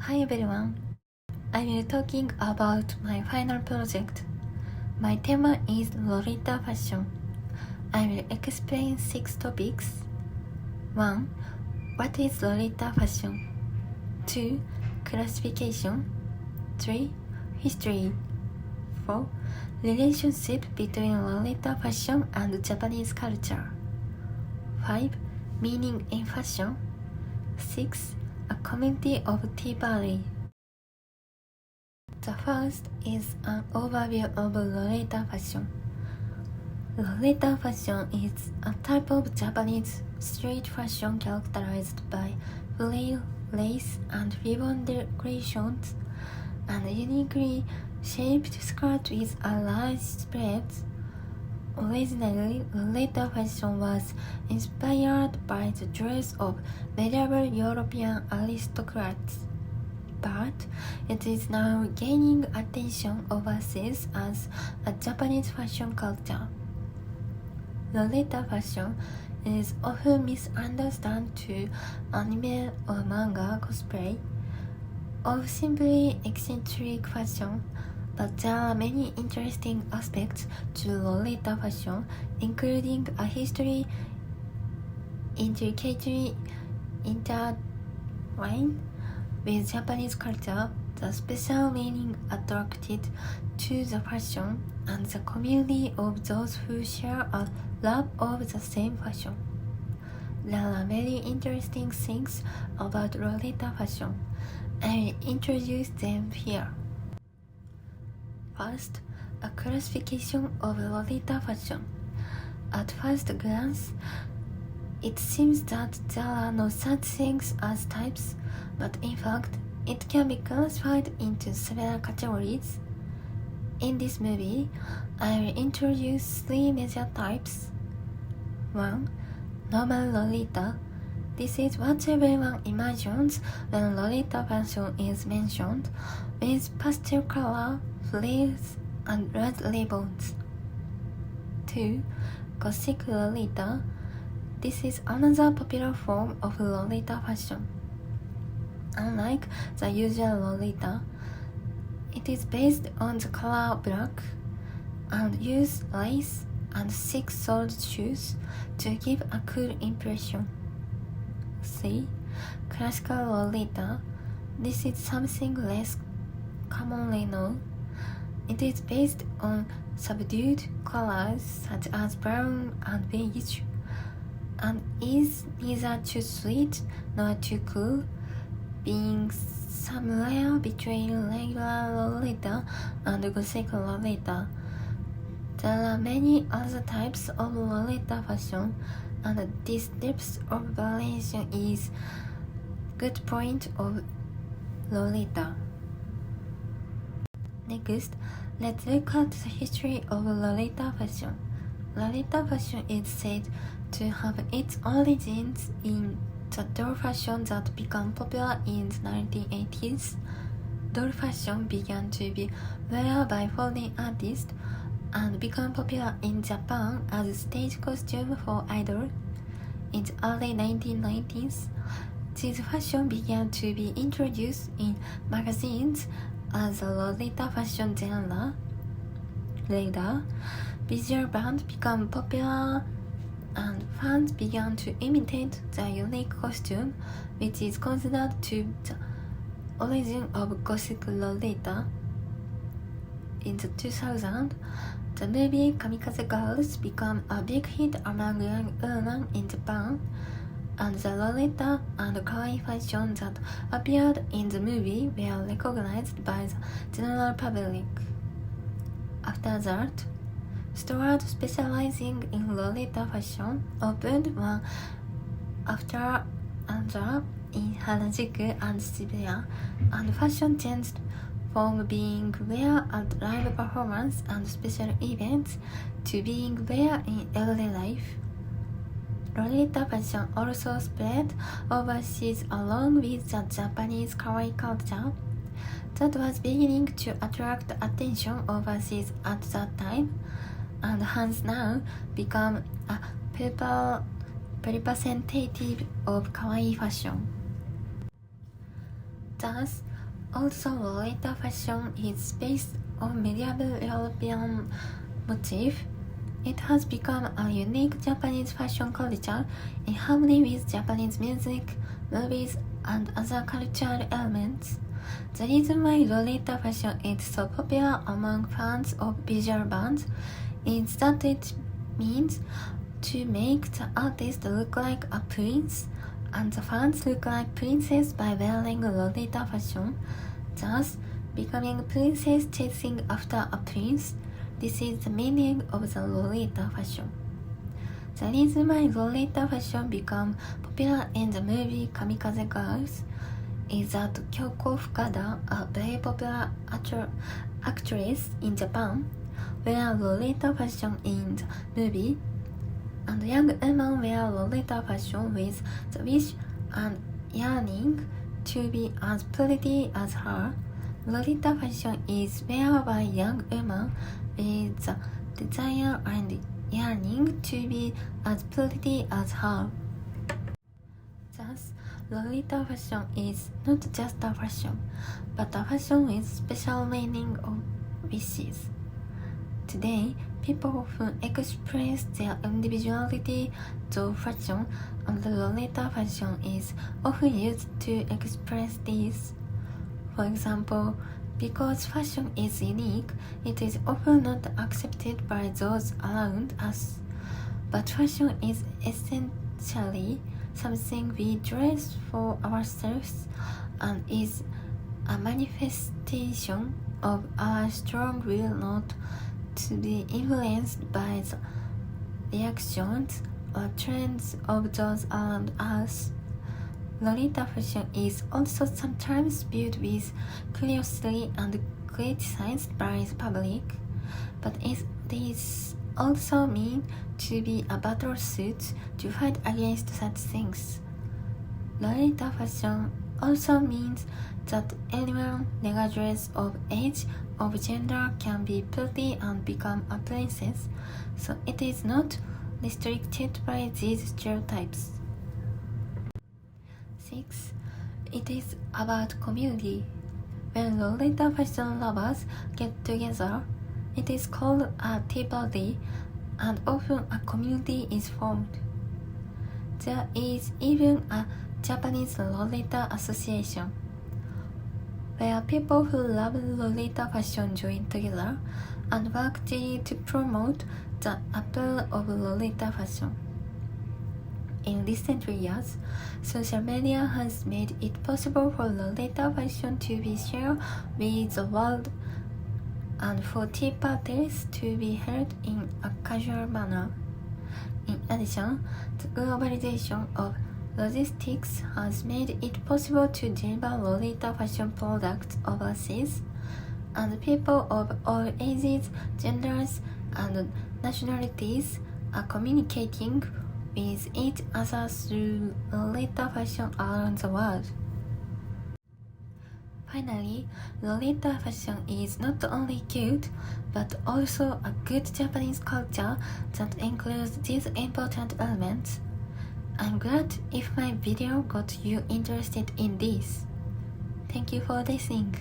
Hi everyone, I will talking about my final project. My theme is Lolita fashion. I will explain 6 topics. 1. What is Lolita fashion? 2. Classification. 3. History. 4. Relationship between Lolita fashion and Japanese culture. 5. Meaning in fashion. 6. A community of Tea Valley. The first is an overview of Lolita fashion. Lolita fashion is a type of Japanese street fashion characterized by frill, lace, and ribbon decorations, and a uniquely shaped skirt with a large spread. Originally, Lolita fashion was inspired by the dress of medieval European aristocrats, but it is now gaining attention overseas as a Japanese fashion culture. Lolita fashion is often misunderstood to anime or manga cosplay, or simply eccentric fashion, but there are many interesting aspects to Lolita fashion, including a history intricately intertwined with Japanese culture, the special meaning attracted to the fashion, and the community of those who share a love of the same fashion. There are very interesting things about Lolita fashion. I will introduce them here. First, a classification of Lolita fashion. At first glance, it seems that there are no such things as types, but in fact, it can be classified into several categories. In this movie, I will introduce 3 major types. 1. Normal Lolita. This is what everyone imagines when Lolita fashion is mentioned, with pastel color, frills, and red ribbons. 2. Gothic Lolita. This is another popular form of Lolita fashion. Unlike the usual Lolita, it is based on the color black and uses lace and thick-soled shoes to give a cool impression. 3. Classical Lolita. This is something less commonly known. It is based on subdued colors such as brown and beige, and is neither too sweet nor too cool, being somewhere between regular Lolita and Gothic Lolita. There are many other types of Lolita fashion, and this depth of variation is good point of Lolita. Next, let's look at the history of Lolita fashion. Lolita fashion is said to have its origins in the doll fashion that became popular in the 1980s. Doll fashion began to be worn by foreign artists and became popular in Japan as a stage costume for idols. In the early 1990s, this fashion began to be introduced in magazines as a Lolita fashion genre. Later, visual bands became popular and fans began to imitate the unique costume, which is considered to be the origin of Gothic Lolita. In the 2000s, the movie Kamikaze Girls became a big hit among young women in Japan, and the Lolita and kawaii fashion that appeared in the movie were recognized by the general public. After that, stores specializing in Lolita fashion opened one after another in Harajuku and Shibuya, and fashion changed from being wear at live performance and special events to being wear in everyday life. Lolita fashion also spread overseas along with the Japanese kawaii culture that was beginning to attract attention overseas at that time, and has now become a representative of kawaii fashion. Thus, Also, Lolita fashion is based on medieval European motif. It has become a unique Japanese fashion culture in harmony with Japanese music, movies, and other cultural elements. The reason why Lolita fashion is so popular among fans of visual bands is that it means to make the artist look like a prince, and the fans look like princes by wearing Lolita fashion, thus becoming princess chasing after a prince. This is the meaning of the Lolita fashion. The reason why Lolita fashion became popular in the movie Kamikaze Girls is that Kyoko Fukada, a very popular actress in Japan, wear Lolita fashion in the movie, and young women wear Lolita fashion with the wish and yearning to be as pretty as her. Lolita fashion is worn by young women with the desire and yearning to be as pretty as her. Thus, Lolita fashion is not just a fashion, but a fashion with special meaning of wishes. Today, people often express their individuality through fashion, and Lolita fashion is often used to express this. For example, because fashion is unique, it is often not accepted by those around us. But fashion is essentially something we dress for ourselves and is a manifestation of our strong will not to be influenced by the reactions or trends of those around us. Lolita fashion is also sometimes viewed with curiosity and criticized by the public, but it is also meant to be a battle suit to fight against such things. Lolita fashion also means that anyone, regardless of age or gender, can be pretty and become a princess, so it is not restricted by these stereotypes. 6. It is about community. When Lolita fashion lovers get together, it is called a tea party, and often a community is formed. There is even a Japanese Lolita Association, where people who love Lolita fashion join together and work daily to promote the appeal of Lolita fashion. In recent years, social media has made it possible for Lolita fashion to be shared with the world and for tea parties to be held in a casual manner. In addition, the globalization of logistics has made it possible to deliver Lolita fashion products overseas, and people of all ages, genders, and nationalities are communicating with each other through Lolita fashion around the world. Finally, Lolita fashion is not only cute, but also a good Japanese culture that includes these important elements. I'm glad if my video got you interested in this. Thank you for listening.